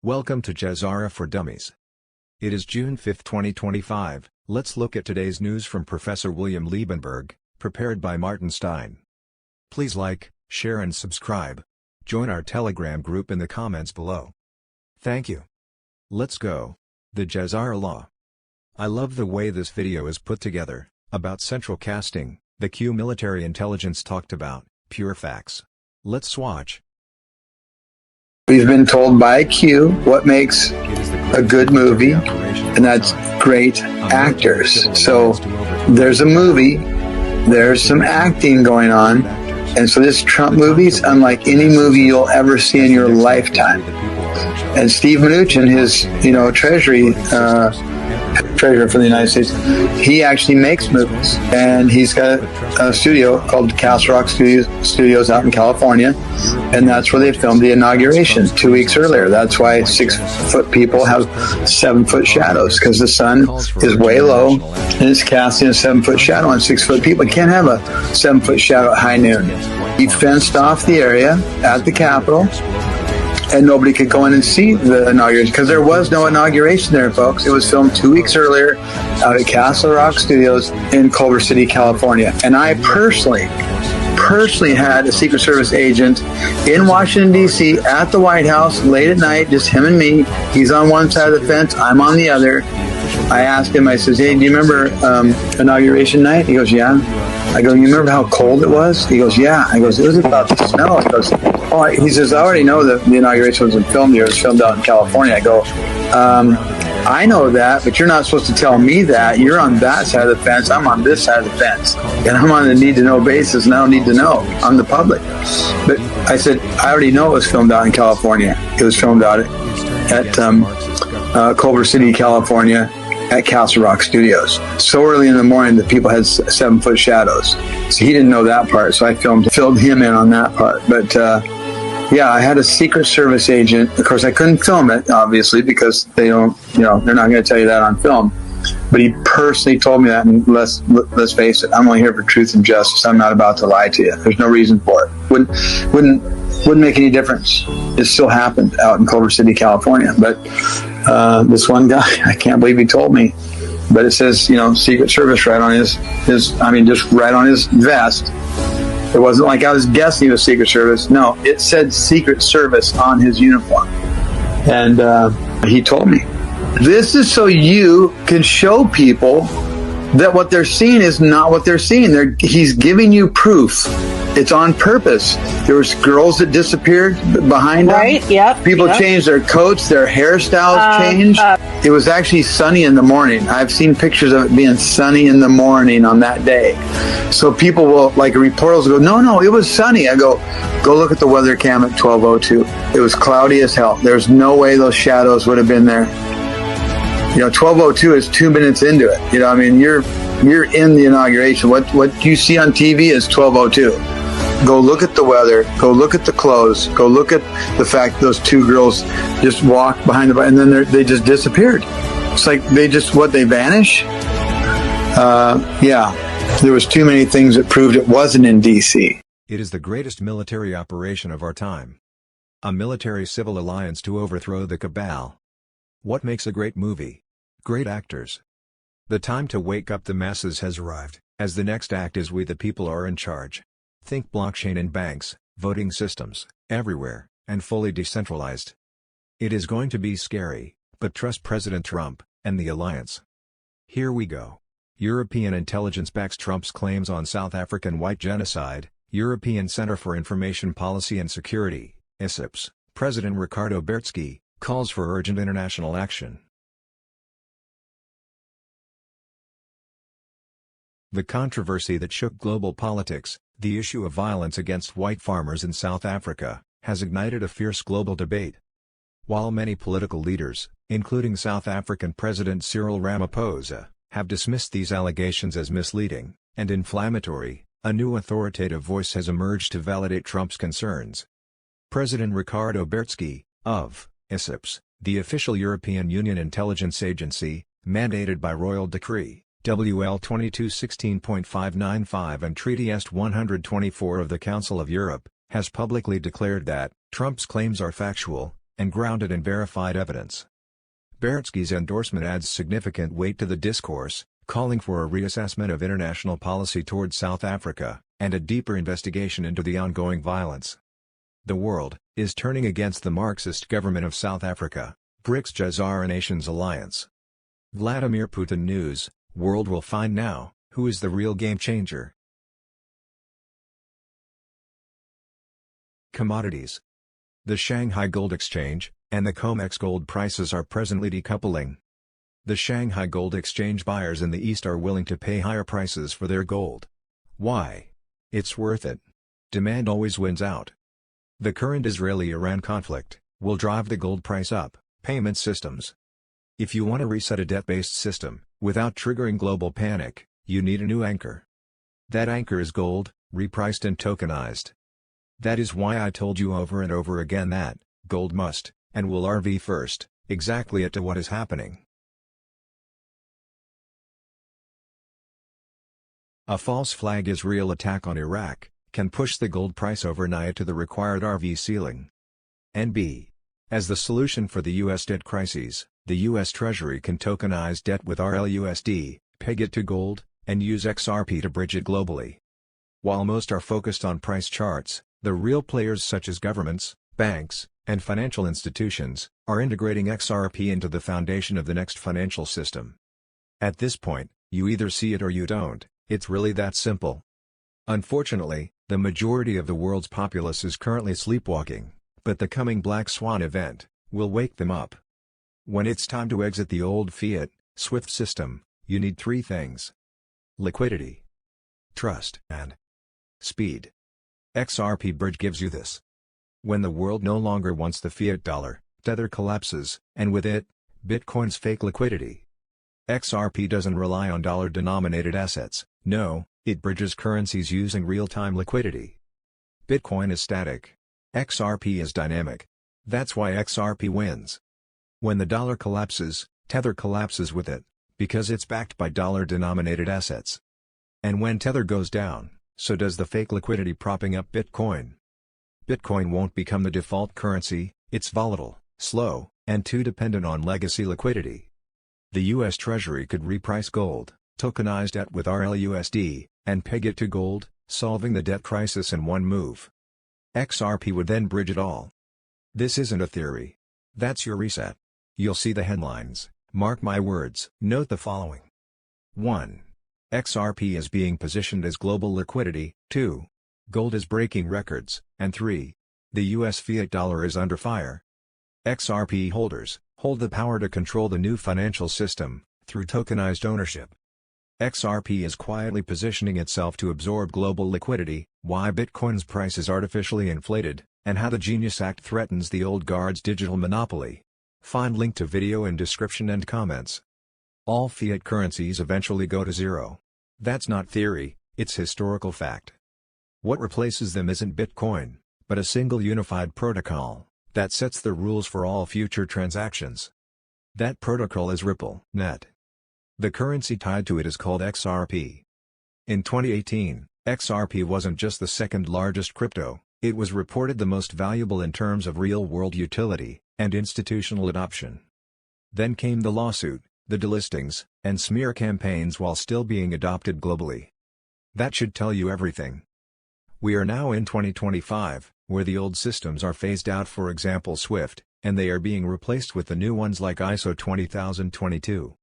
Welcome to Jazara for Dummies. It is June 5, 2025. Let's look at today's news from Professor William Liebenberg, prepared by Martin Stein. Please like, share and subscribe. Join our Telegram group in the comments below. Thank you. Let's go. The Jazara Law. I love the way this video is put together, about central casting, the Q military intelligence talked about, pure facts. Let's watch. We've been told by Q what makes a good movie, and that's great actors. So there's a movie, there's some acting going on, and so this Trump movie is unlike any movie you'll ever see in your lifetime. And Steve Mnuchin, his treasurer for the United States, he actually makes movies, and he's got a studio called Castle Rock Studios out in California, and that's where they filmed the inauguration 2 weeks earlier. That's why 6-foot people have 7-foot shadows, because the sun is way low and it's casting a 7-foot shadow on 6-foot people. You can't have a 7-foot shadow at high noon. He fenced off the area at the Capitol, and nobody could go in and see the inauguration, because there was no inauguration there, folks. It was filmed 2 weeks earlier out at Castle Rock Studios in Culver City, California. And I personally had a Secret Service agent in Washington, D.C. at the White House late at night, just him and me. He's on one side of the fence, I'm on the other. I asked him, I says, hey, do you remember inauguration night? He goes, yeah. I go, you remember how cold it was? He goes, yeah. I goes, it was about to snow. He goes, oh, he says, I already know that the inauguration wasn't filmed here. It was filmed out in California. I go, I know that, but you're not supposed to tell me that. You're on that side of the fence. I'm on this side of the fence. And I'm on a need-to-know basis, and I don't need to know. I'm the public. But I said, I already know it was filmed out in California. It was filmed out at Culver City, California, at Castle Rock Studios. So early in the morning that people had 7-foot shadows. So he didn't know that part, so I filled him in on that part. But yeah, I had a Secret Service agent. Of course, I couldn't film it, obviously, because they don't, they're not going to tell you that on film. But he personally told me that, and let's face it, I'm only here for truth and justice. I'm not about to lie to you. There's no reason for it. Wouldn't make any difference. It still happened out in Culver City, California. But this one guy, I can't believe he told me. But it says, Secret Service right on just right on his vest. It wasn't like I was guessing it was Secret Service. No, it said Secret Service on his uniform. And he told me, this is so you can show people that what they're seeing is not what they're seeing. He's giving you proof. It's on purpose. There was girls that disappeared behind them. Right, yep. People changed their coats, their hairstyles changed. It was actually sunny in the morning. I've seen pictures of it being sunny in the morning on that day. So people will, like reporters will go, no, it was sunny. I go look at the weather cam at 12:02. It was cloudy as hell. There's no way those shadows would have been there. 12:02 is 2 minutes into it. You're in the inauguration. What you see on TV is 12:02. Go look at the weather. Go look at the clothes. Go look at the fact those two girls just walked behind the and then they just disappeared. It's like they vanish. Yeah, there was too many things that proved it wasn't in D.C. It is the greatest military operation of our time. A military-civil alliance to overthrow the cabal. What makes a great movie? Great actors. The time to wake up the masses has arrived, as the next act is we the people are in charge. Think blockchain and banks, voting systems, everywhere, and fully decentralized. It is going to be scary, but trust President Trump, and the alliance. Here we go. European intelligence backs Trump's claims on South African white genocide. European Center for Information Policy and Security, ICIPS, President Ricardo Bertsky, calls for urgent international action. The controversy that shook global politics, the issue of violence against white farmers in South Africa, has ignited a fierce global debate. While many political leaders, including South African President Cyril Ramaphosa, have dismissed these allegations as misleading and inflammatory, a new authoritative voice has emerged to validate Trump's concerns. President Ricardo Bertsky, of ICIPS, the official European Union intelligence agency, mandated by Royal Decree WL 2216.595 and Treaty Est 124 of the Council of Europe, has publicly declared that Trump's claims are factual, and grounded in verified evidence. Beretsky's endorsement adds significant weight to the discourse, calling for a reassessment of international policy towards South Africa, and a deeper investigation into the ongoing violence. The world is turning against the Marxist government of South Africa, BRICS Jazara Nations Alliance. Vladimir Putin News, World will find now, who is the real game changer. Commodities. The Shanghai Gold Exchange and the COMEX gold prices are presently decoupling. The Shanghai Gold Exchange buyers in the East are willing to pay higher prices for their gold. Why? It's worth it. Demand always wins out. The current Israeli-Iran conflict will drive the gold price up. Payment systems. If you want to reset a debt-based system without triggering global panic, you need a new anchor. That anchor is gold, repriced and tokenized. That is why I told you over and over again that gold must and will RV first, exactly at to what is happening. A false flag Israel attack on Iraq can push the gold price overnight to the required RV ceiling. NB. As the solution for the U.S. debt crises, the U.S. Treasury can tokenize debt with RLUSD, peg it to gold, and use XRP to bridge it globally. While most are focused on price charts, the real players such as governments, banks, and financial institutions are integrating XRP into the foundation of the next financial system. At this point, you either see it or you don't, it's really that simple. Unfortunately, the majority of the world's populace is currently sleepwalking, but the coming Black Swan event will wake them up. When it's time to exit the old fiat, SWIFT system, you need three things: liquidity, trust, and speed. XRP Bridge gives you this. When the world no longer wants the fiat dollar, Tether collapses, and with it, Bitcoin's fake liquidity. XRP doesn't rely on dollar-denominated assets, no, it bridges currencies using real-time liquidity. Bitcoin is static. XRP is dynamic. That's why XRP wins. When the dollar collapses, Tether collapses with it, because it's backed by dollar-denominated assets. And when Tether goes down, so does the fake liquidity propping up Bitcoin. Bitcoin won't become the default currency, it's volatile, slow, and too dependent on legacy liquidity. The U.S. Treasury could reprice gold, tokenize debt with RLUSD, and peg it to gold, solving the debt crisis in one move. XRP would then bridge it all. This isn't a theory. That's your reset. You'll see the headlines, mark my words. Note the following. 1. XRP is being positioned as global liquidity. 2. Gold is breaking records. And 3. The US fiat dollar is under fire. XRP holders hold the power to control the new financial system through tokenized ownership. XRP is quietly positioning itself to absorb global liquidity, why Bitcoin's price is artificially inflated, and how the Genius Act threatens the old guard's digital monopoly. Find link to video in description and comments. All fiat currencies eventually go to zero. That's not theory, it's historical fact. What replaces them isn't Bitcoin, but a single unified protocol that sets the rules for all future transactions. That protocol is Ripple.net. The currency tied to it is called XRP. In 2018, XRP wasn't just the second largest crypto, it was reported the most valuable in terms of real-world utility and institutional adoption. Then came the lawsuit, the delistings, and smear campaigns while still being adopted globally. That should tell you everything. We are now in 2025, where the old systems are phased out, for example SWIFT, and they are being replaced with the new ones like ISO 20022.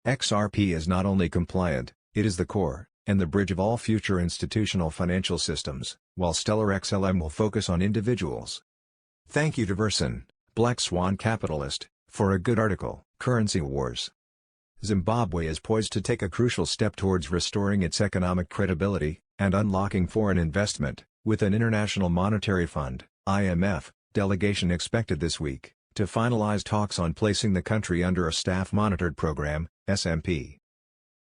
XRP is not only compliant, it is the core and the bridge of all future institutional financial systems, while Stellar XLM will focus on individuals. Thank you to Verson, Black Swan Capitalist, for a good article. Currency Wars. Zimbabwe is poised to take a crucial step towards restoring its economic credibility and unlocking foreign investment, with an International Monetary Fund (IMF) delegation expected this week to finalize talks on placing the country under a staff-monitored program, SMP.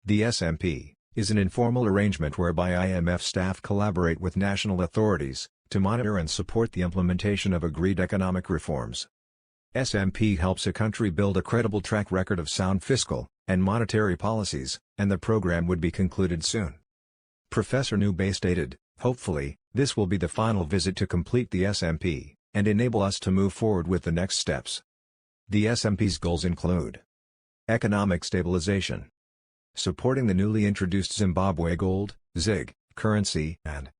The SMP is an informal arrangement whereby IMF staff collaborate with national authorities to monitor and support the implementation of agreed economic reforms. SMP helps a country build a credible track record of sound fiscal and monetary policies, and the program would be concluded soon. Professor Nube stated, hopefully, this will be the final visit to complete the SMP, and enable us to move forward with the next steps. The S&P's goals include economic stabilization, supporting the newly introduced Zimbabwe Gold ZiG currency, and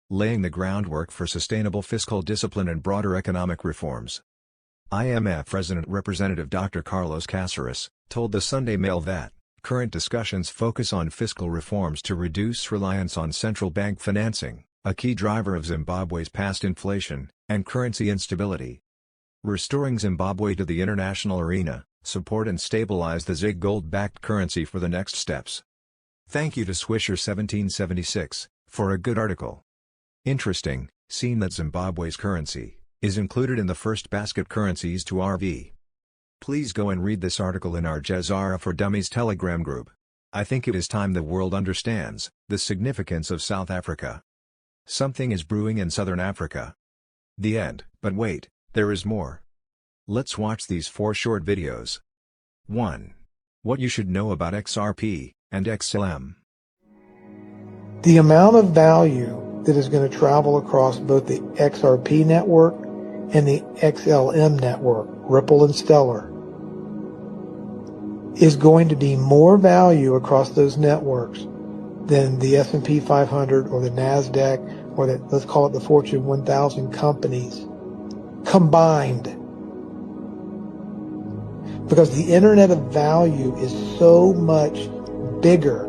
laying the groundwork for sustainable fiscal discipline and broader economic reforms. IMF President Representative Dr. Carlos Caceres told the Sunday Mail that current discussions focus on fiscal reforms to reduce reliance on central bank financing, a key driver of Zimbabwe's past inflation and currency instability. Restoring Zimbabwe to the international arena, support and stabilize the ZiG gold-backed currency for the next steps. Thank you to Swisher1776 for a good article. Interesting, seen that Zimbabwe's currency is included in the first basket currencies to RV. Please go and read this article in our Jezara for Dummies Telegram group. I think it is time the world understands the significance of South Africa. Something is brewing in Southern Africa. The end. But wait, there is more. Let's watch these 4 short videos. 1. What you should know about XRP and XLM. The amount of value that is going to travel across both the XRP network and the XLM network, Ripple and Stellar, is going to be more value across those networks than the S&P 500 or the NASDAQ or the, let's call it the Fortune 1000 companies combined. Because the Internet of Value is so much bigger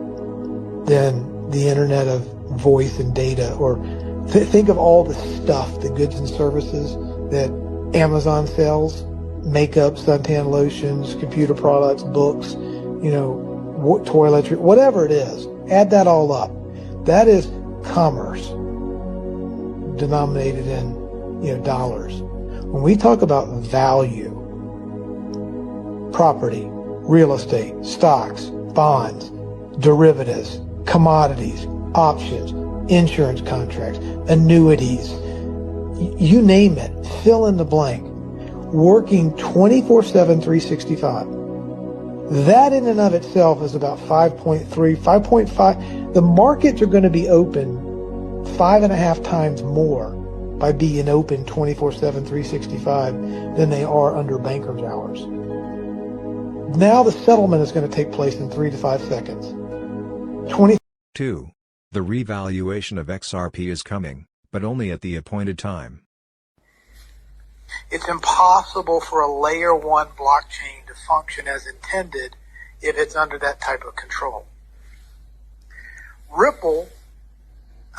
than the Internet of voice and data, or think of all the stuff, the goods and services that Amazon sells, makeup, suntan lotions, computer products, books, toiletry, whatever it is. Add that all up. That is commerce denominated in, dollars. When we talk about value, property, real estate, stocks, bonds, derivatives, commodities, options, insurance contracts, annuities, you name it, fill in the blank, working 24/7, 365. That in and of itself is about 5.5. The markets are going to be open 5.5 times more by being open 24/7, 365 than they are under banker's hours. Now the settlement is going to take place in 3 to 5 seconds. 2. The revaluation of XRP is coming, but only at the appointed time. It's impossible for a layer 1 blockchain to function as intended if it's under that type of control. Ripple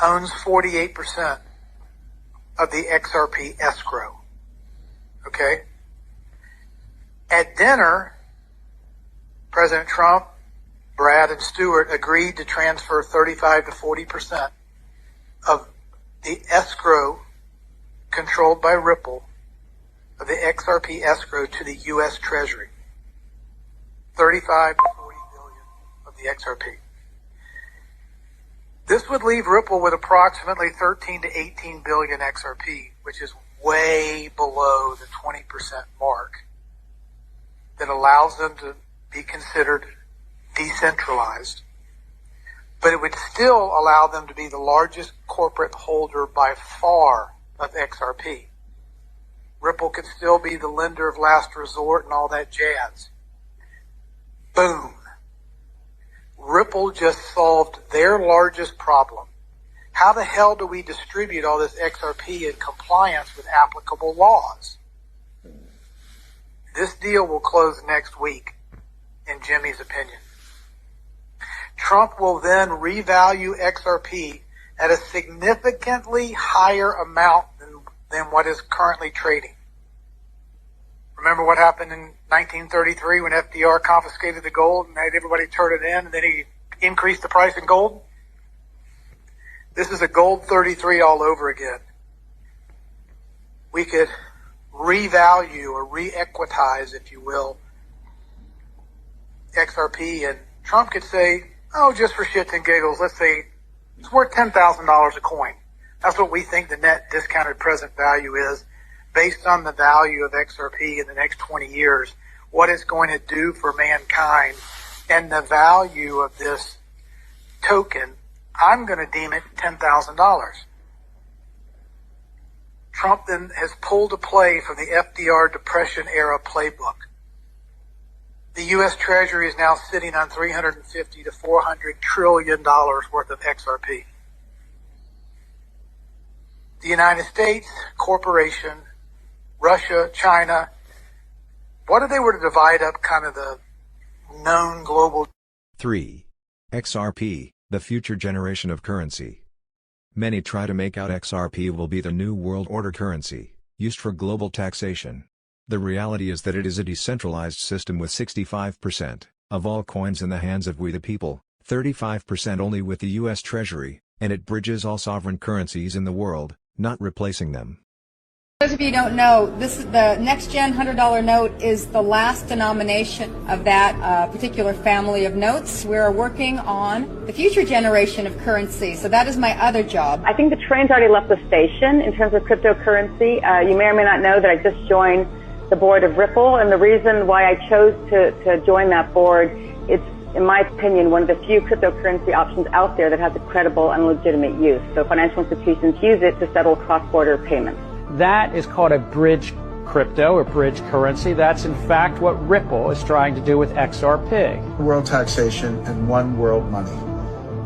owns 48% of the XRP escrow. Okay? At dinner, President Trump, Brad, and Stewart agreed to transfer 35 to 40% of the escrow controlled by Ripple, of the XRP escrow, to the U.S. Treasury. 35 to 40 billion of the XRP. This would leave Ripple with approximately 13 to 18 billion XRP, which is way below the 20% mark that allows them to be considered decentralized. But it would still allow them to be the largest corporate holder by far of XRP. Ripple could still be the lender of last resort and all that jazz. Boom. Ripple just solved their largest problem. How the hell do we distribute all this XRP in compliance with applicable laws? This deal will close next week, in Jimmy's opinion. Trump will then revalue XRP at a significantly higher amount than what is currently trading. Remember what happened in 1933 when FDR confiscated the gold and made everybody turn it in, and then he increased the price in gold? This is a gold 33 all over again. We could revalue or re-equitize, if you will, XRP, and Trump could say, oh, just for shits and giggles, let's say it's worth $10,000 a coin. That's what we think the net discounted present value is, based on the value of XRP in the next 20 years, what it's going to do for mankind, and the value of this token. I'm going to deem it $10,000. Trump then has pulled a play from the FDR Depression era playbook. The U.S. Treasury is now sitting on $350 to $400 trillion worth of XRP. The United States, corporation, Russia, China, what if they were to divide up kind of the known global? 3. XRP, the future generation of currency. Many try to make out XRP will be the new world order currency, used for global taxation. The reality is that it is a decentralized system with 65% of all coins in the hands of we the people, 35% only with the U.S. Treasury, and it bridges all sovereign currencies in the world, not replacing them. For those of you who don't know, the next-gen $100 note is the last denomination of that particular family of notes. We're working on the future generation of currency, so that is my other job. I think the train's already left the station in terms of cryptocurrency. You may or may not know that I just joined the board of Ripple, and the reason why I chose to join that board, it's, in my opinion, one of the few cryptocurrency options out there that has a credible and legitimate use. So financial institutions use it to settle cross-border payments. That is called a bridge crypto or bridge currency. That's in fact what Ripple is trying to do with XRP. World taxation and one world money.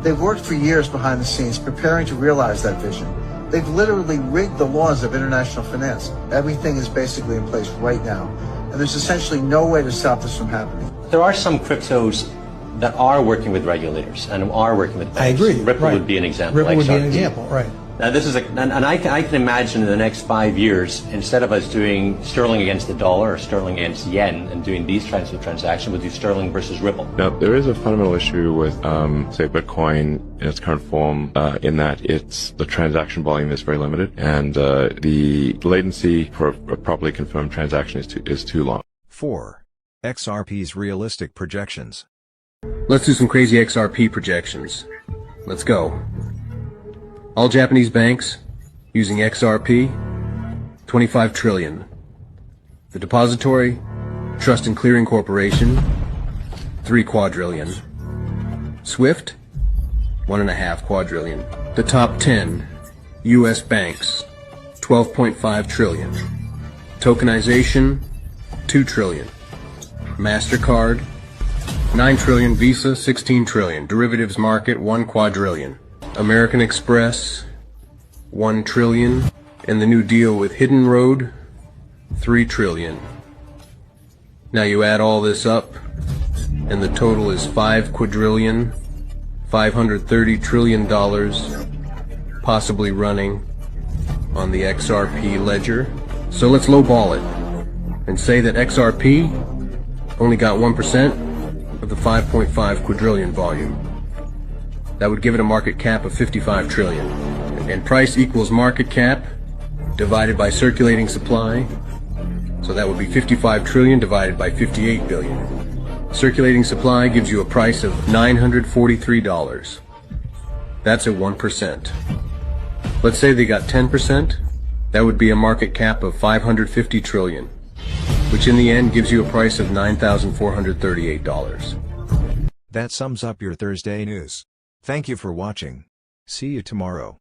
They've worked for years behind the scenes preparing to realize that vision. They've literally rigged the laws of international finance. Everything is basically in place right now. And there's essentially no way to stop this from happening. There are some cryptos that are working with regulators and are working with banks. I agree. Ripple would be an example. Ripple would be an XRP. example, right. Now this is and I can imagine in the next 5 years, instead of us doing sterling against the dollar or sterling against yen and doing these kinds of transactions, we'll do sterling versus Ripple. Now there is a fundamental issue with, say, Bitcoin in its current form, in that the transaction volume is very limited, and the latency for a properly confirmed transaction is too long. 4. XRP's realistic projections. Let's do some crazy XRP projections. Let's go. All Japanese banks using XRP, 25 trillion. The Depository Trust and Clearing Corporation, 3 quadrillion. SWIFT, 1.5 quadrillion. The top 10 US banks, 12.5 trillion. Tokenization, 2 trillion. MasterCard, 9 trillion. Visa, 16 trillion. Derivatives market, 1 quadrillion. American Express, 1 trillion. And the new deal with Hidden Road, 3 trillion. Now you add all this up, and the total is 5 quadrillion, $530 trillion, possibly running on the XRP ledger. So let's lowball it and say that XRP only got 1% of the 5.5 quadrillion volume. That would give it a market cap of 55 trillion. And price equals market cap divided by circulating supply. So that would be 55 trillion divided by 58 billion. Circulating supply gives you a price of $943. That's at 1%. Let's say they got 10%. That would be a market cap of 550 trillion, which in the end gives you a price of $9,438. That sums up your Thursday news. Thank you for watching. See you tomorrow.